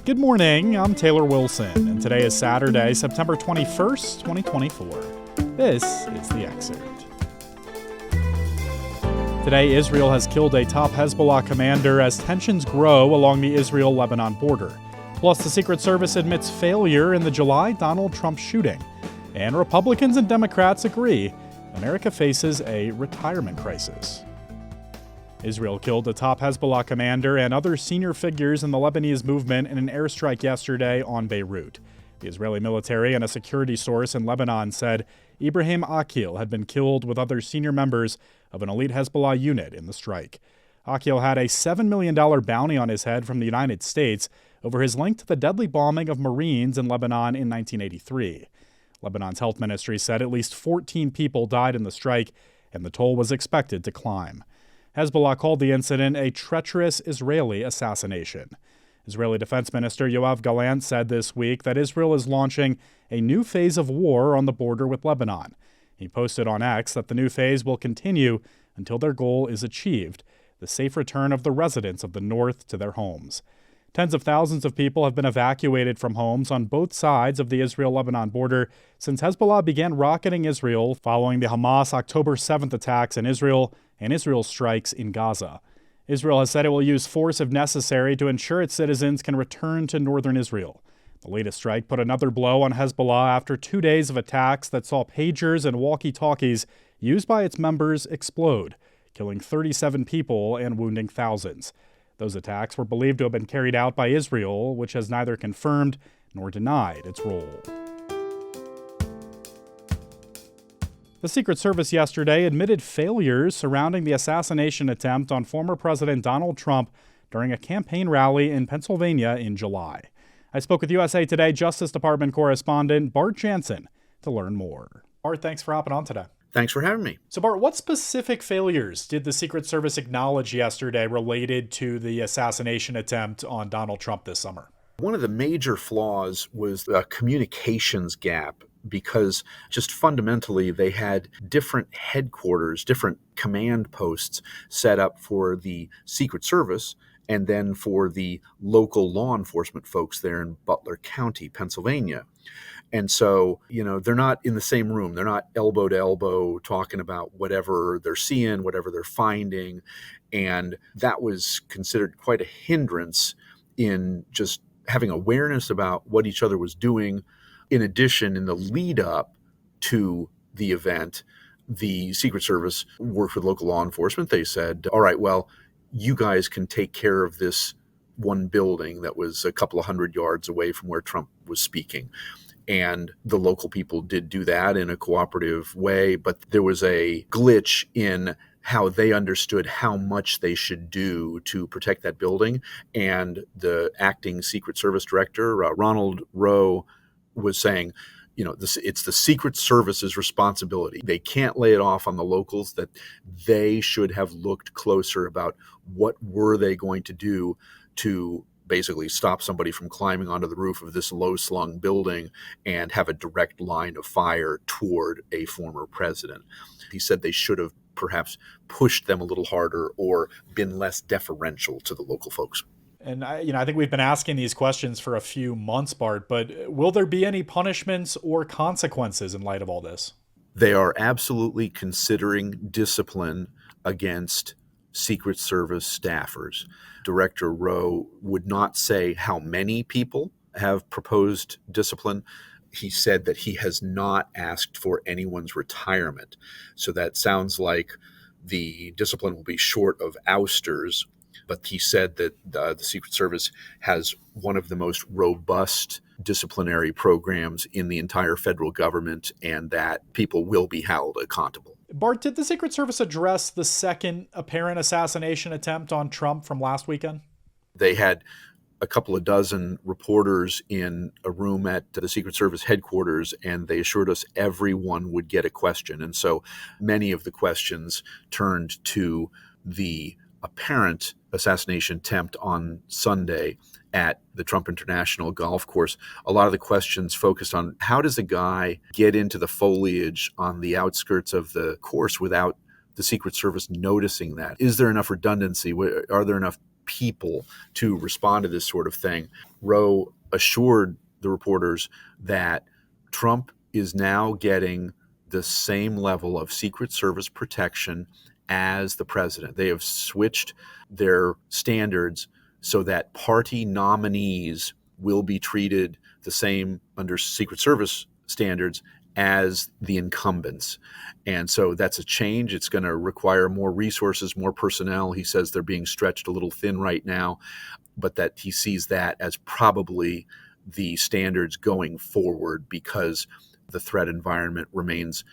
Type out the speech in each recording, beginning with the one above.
Good morning, I'm Taylor Wilson, and today is Saturday, September 21st, 2024. This is The Excerpt. Today, Israel has killed a top Hezbollah commander as tensions grow along the Israel-Lebanon border. Plus, the Secret Service admits failure in the July Donald Trump shooting. And Republicans and Democrats agree America faces a retirement crisis. Israel killed a top Hezbollah commander and other senior figures in the Lebanese movement in an airstrike yesterday on Beirut. The Israeli military and a security source in Lebanon said Ibrahim Akil had been killed with other senior members of an elite Hezbollah unit in the strike. Akil had a $7 million bounty on his head from the United States over his link to the deadly bombing of Marines in Lebanon in 1983. Lebanon's health ministry said at least 14 people died in the strike, and the toll was expected to climb. Hezbollah called the incident a treacherous Israeli assassination. Israeli Defense Minister Yoav Gallant said this week that Israel is launching a new phase of war on the border with Lebanon. He posted on X that the new phase will continue until their goal is achieved, the safe return of the residents of the north to their homes. Tens of thousands of people have been evacuated from homes on both sides of the Israel-Lebanon border since Hezbollah began rocketing Israel following the Hamas October 7th attacks in Israel and Israel's strikes in Gaza. Israel has said it will use force if necessary to ensure its citizens can return to northern Israel. The latest strike put another blow on Hezbollah after 2 days of attacks that saw pagers and walkie-talkies used by its members explode, killing 37 people and wounding thousands. Those attacks were believed to have been carried out by Israel, which has neither confirmed nor denied its role. The Secret Service yesterday admitted failures surrounding the assassination attempt on former President Donald Trump during a campaign rally in Pennsylvania in July. I spoke with USA Today Justice Department correspondent Bart Jansen to learn more. Bart, thanks for hopping on today. Thanks for having me. So, Bart, what specific failures did the Secret Service acknowledge yesterday related to the assassination attempt on Donald Trump this summer? One of the major flaws was a communications gap because just fundamentally they had different headquarters, different command posts set up for the Secret Service and then for the local law enforcement folks there in Butler County, Pennsylvania. And so, they're not in the same room. They're not elbow to elbow talking about whatever they're seeing, whatever they're finding. And that was considered quite a hindrance in just having awareness about what each other was doing. In addition, in the lead up to the event, the Secret Service worked with local law enforcement. They said, all right, well, you guys can take care of this one building that was a couple of hundred yards away from where Trump was speaking. And the local people did do that in a cooperative way, but there was a glitch in how they understood how much they should do to protect that building. And the acting Secret Service director, Ronald Rowe, was saying, it's the Secret Service's responsibility. They can't lay it off on the locals, that they should have looked closer about what were they going to do to basically stop somebody from climbing onto the roof of this low-slung building and have a direct line of fire toward a former president. He said they should have perhaps pushed them a little harder or been less deferential to the local folks. And I think we've been asking these questions for a few months, Bart, but will there be any punishments or consequences in light of all this? They are absolutely considering discipline against Secret Service staffers. Director Rowe would not say how many people have proposed discipline. He said that he has not asked for anyone's retirement. So that sounds like the discipline will be short of ousters. But he said that the Secret Service has one of the most robust disciplinary programs in the entire federal government and that people will be held accountable. Bart, did the Secret Service address the second apparent assassination attempt on Trump from last weekend? They had a couple of dozen reporters in a room at the Secret Service headquarters, and they assured us everyone would get a question. And so many of the questions turned to the apparent assassination attempt on Sunday at the Trump International golf course. A lot of the questions focused on how does a guy get into the foliage on the outskirts of the course without the Secret Service noticing that? Is there enough redundancy? Are there enough people to respond to this sort of thing. Rowe assured the reporters that Trump is now getting the same level of Secret Service protection as the president. They have switched their standards so that party nominees will be treated the same under Secret Service standards as the incumbents. And so that's a change. It's going to require more resources, more personnel. He says they're being stretched a little thin right now, but that he sees that as probably the standards going forward because the threat environment remains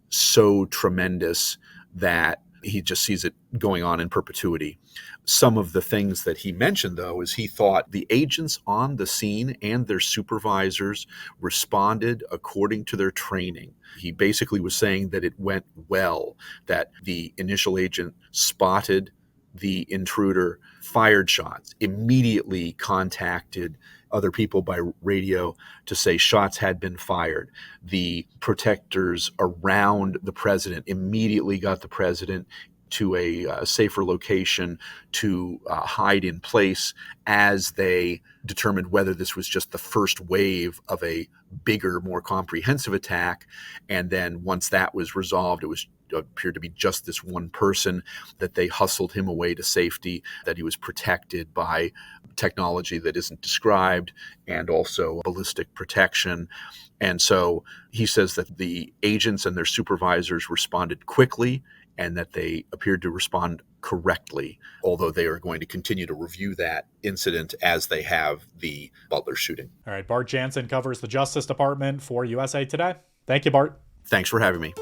so tremendous that he just sees it going on in perpetuity. Some of the things that he mentioned, though, is he thought the agents on the scene and their supervisors responded according to their training. He basically was saying that it went well, that the initial agent spotted the intruder, fired shots, immediately contacted other people by radio to say shots had been fired. The protectors around the president immediately got the president to a safer location to hide in place as they determined whether this was just the first wave of a bigger, more comprehensive attack. And then once that was resolved, it appeared to be just this one person, that they hustled him away to safety, that he was protected by technology that isn't described, and also ballistic protection. And so he says that the agents and their supervisors responded quickly and that they appeared to respond correctly, although they are going to continue to review that incident as they have the Butler shooting. All right, Bart Jansen covers the Justice Department for USA Today. Thank you, Bart. Thanks for having me.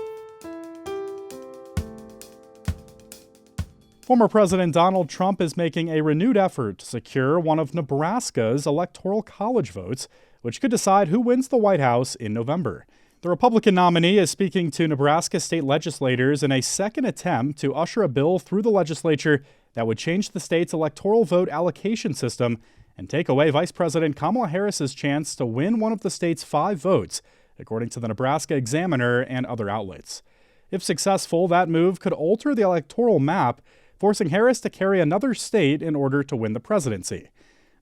Former President Donald Trump is making a renewed effort to secure one of Nebraska's electoral college votes, which could decide who wins the White House in November. The Republican nominee is speaking to Nebraska state legislators in a second attempt to usher a bill through the legislature that would change the state's electoral vote allocation system and take away Vice President Kamala Harris's chance to win one of the state's 5 votes, according to the Nebraska Examiner and other outlets. If successful, that move could alter the electoral map, forcing Harris to carry another state in order to win the presidency.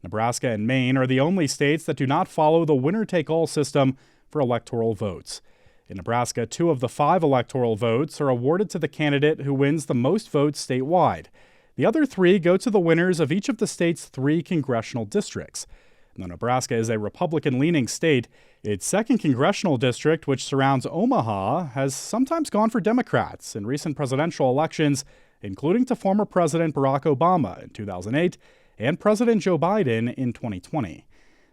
Nebraska and Maine are the only states that do not follow the winner-take-all system for electoral votes. In Nebraska, 2 of the 5 electoral votes are awarded to the candidate who wins the most votes statewide. The other 3 go to the winners of each of the state's 3 congressional districts. Though Nebraska is a Republican-leaning state, its 2nd congressional district, which surrounds Omaha, has sometimes gone for Democrats in recent presidential elections, including to former President Barack Obama in 2008 and President Joe Biden in 2020.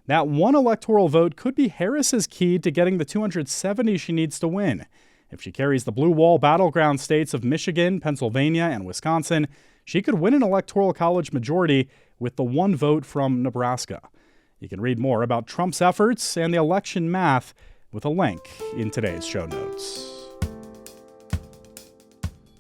That one electoral vote could be Harris's key to getting the 270 she needs to win. If she carries the blue wall battleground states of Michigan, Pennsylvania, and Wisconsin, she could win an electoral college majority with the 1 vote from Nebraska. You can read more about Trump's efforts and the election math with a link in today's show notes.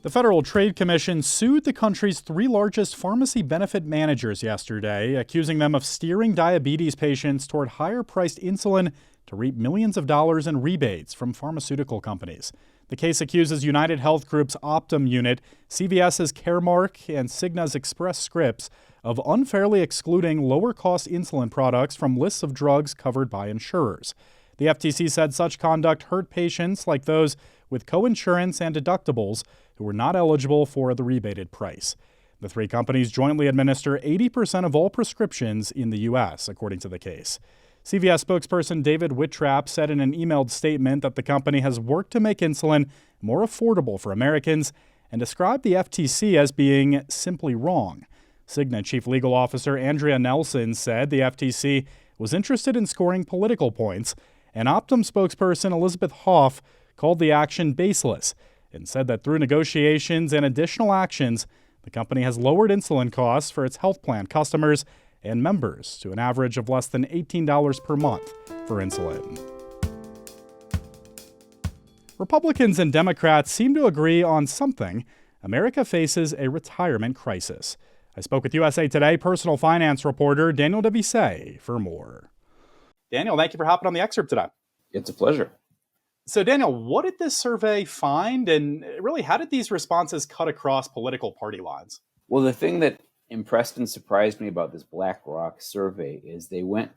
The Federal Trade Commission sued the country's 3 largest pharmacy benefit managers yesterday, accusing them of steering diabetes patients toward higher-priced insulin to reap millions of dollars in rebates from pharmaceutical companies. The case accuses United Health Group's Optum unit, CVS's Caremark, and Cigna's Express Scripts of unfairly excluding lower-cost insulin products from lists of drugs covered by insurers. The FTC said such conduct hurt patients like those with coinsurance and deductibles who were not eligible for the rebated price. The 3 companies jointly administer 80% of all prescriptions in the U.S., according to the case. CVS spokesperson David Whittrap said in an emailed statement that the company has worked to make insulin more affordable for Americans and described the FTC as being simply wrong. Cigna Chief Legal Officer Andrea Nelson said the FTC was interested in scoring political points, and Optum spokesperson Elizabeth Hoff called the action baseless and said that through negotiations and additional actions, the company has lowered insulin costs for its health plan customers and members to an average of less than $18 per month for insulin. Republicans and Democrats seem to agree on something. America faces a retirement crisis. I spoke with USA Today personal finance reporter Daniel Devise for more. Daniel, thank you for hopping on the Excerpt today. It's a pleasure. So, Daniel, what did this survey find, and really, how did these responses cut across political party lines? Well, the thing that impressed and surprised me about this BlackRock survey is they went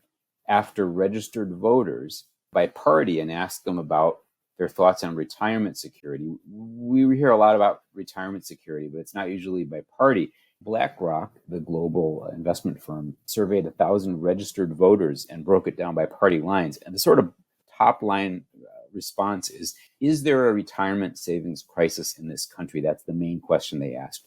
after registered voters by party and asked them about their thoughts on retirement security. We hear a lot about retirement security, but it's not usually by party. BlackRock, the global investment firm, surveyed 1,000 registered voters and broke it down by party lines. And the sort of top line response is there a retirement savings crisis in this country? That's the main question they asked.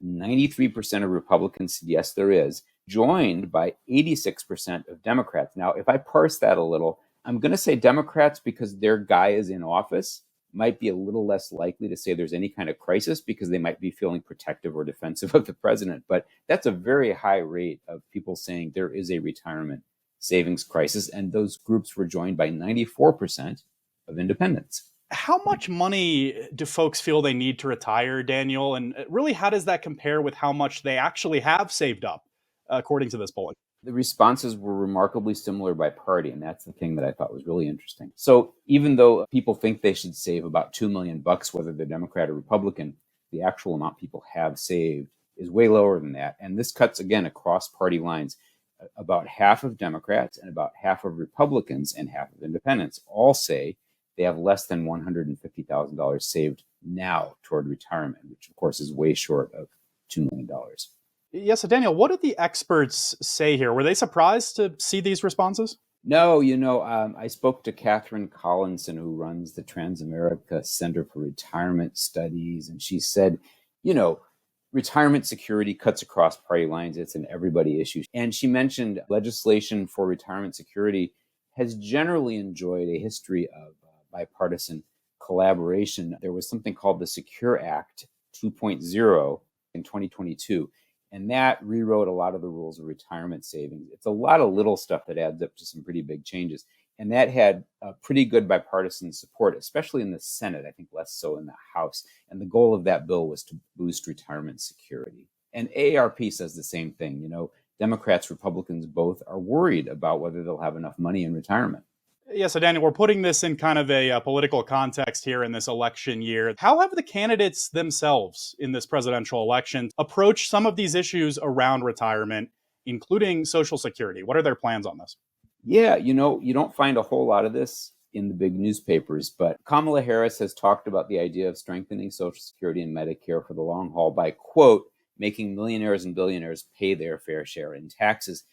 93% of Republicans said yes, there is, joined by 86% of Democrats. Now, if I parse that a little, I'm going to say Democrats, because their guy is in office, might be a little less likely to say there's any kind of crisis because they might be feeling protective or defensive of the president. But that's a very high rate of people saying there is a retirement savings crisis. And those groups were joined by 94% of independents. How much money do folks feel they need to retire, Daniel? And really, how does that compare with how much they actually have saved up, according to this polling? The responses were remarkably similar by party, and that's the thing that I thought was really interesting. So even though people think they should save about $2 million, whether they're Democrat or Republican, the actual amount people have saved is way lower than that. And this cuts, again, across party lines. About half of Democrats and about half of Republicans and half of independents all say they have less than $150,000 saved now toward retirement, which of course is way short of $2 million. Yes, so Daniel, what did the experts say here? Were they surprised to see these responses? No, I spoke to Catherine Collinson, who runs the Transamerica Center for Retirement Studies, and she said, retirement security cuts across party lines. It's an everybody issue. And she mentioned legislation for retirement security has generally enjoyed a history of bipartisan collaboration. There was something called the Secure Act 2.0 in 2022. And that rewrote a lot of the rules of retirement savings. It's a lot of little stuff that adds up to some pretty big changes. And that had pretty good bipartisan support, especially in the Senate, I think less so in the House. And the goal of that bill was to boost retirement security. And AARP says the same thing. Democrats, Republicans both are worried about whether they'll have enough money in retirement. Yeah, so Daniel, we're putting this in kind of a political context here in this election year. How have the candidates themselves in this presidential election approached some of these issues around retirement, including Social Security? What are their plans on this? Yeah, you don't find a whole lot of this in the big newspapers, but Kamala Harris has talked about the idea of strengthening Social Security and Medicare for the long haul by, quote, making millionaires and billionaires pay their fair share in taxes.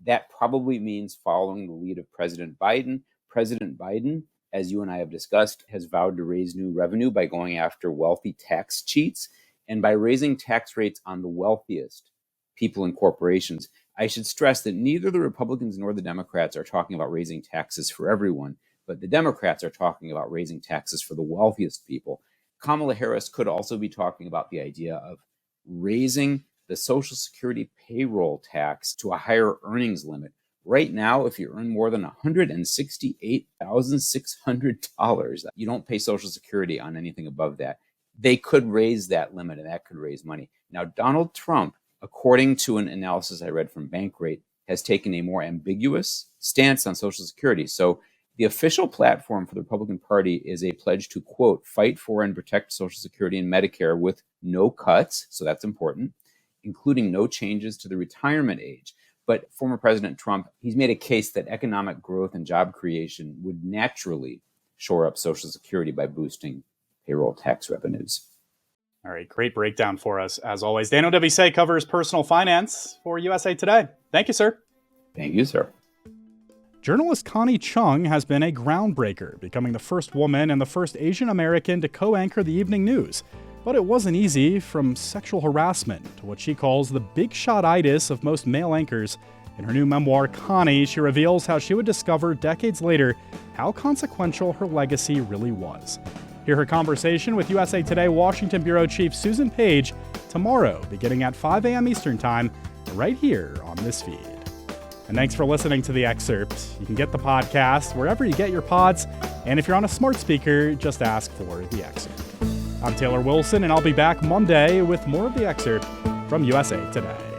That probably means following the lead of President Biden. President Biden, as you and I have discussed, has vowed to raise new revenue by going after wealthy tax cheats and by raising tax rates on the wealthiest people and corporations. I should stress that neither the Republicans nor the Democrats are talking about raising taxes for everyone, but the Democrats are talking about raising taxes for the wealthiest people. Kamala Harris could also be talking about the idea of raising the Social Security payroll tax to a higher earnings limit. Right now, if you earn more than $168,600, you don't pay Social Security on anything above that. They could raise that limit, and that could raise money. Now, Donald Trump, according to an analysis I read from Bankrate, has taken a more ambiguous stance on Social Security. So the official platform for the Republican Party is a pledge to, quote, fight for and protect Social Security and Medicare with no cuts, so that's important, including no changes to the retirement age. But former President Trump, he's made a case that economic growth and job creation would naturally shore up Social Security by boosting payroll tax revenues. All right, great breakdown for us, as always. Daniel WC covers personal finance for USA Today. Thank you, sir. Thank you, sir. Journalist Connie Chung has been a groundbreaker, becoming the first woman and the first Asian American to co-anchor the evening news. But it wasn't easy, from sexual harassment to what she calls the big shot-itis of most male anchors. In her new memoir, Connie, she reveals how she would discover decades later how consequential her legacy really was. Hear her conversation with USA Today Washington Bureau Chief Susan Page tomorrow, beginning at 5 a.m. Eastern Time, right here on this feed. And thanks for listening to The Excerpt. You can get the podcast wherever you get your pods, and if you're on a smart speaker, just ask for The Excerpt. I'm Taylor Wilson, and I'll be back Monday with more of The Excerpt from USA Today.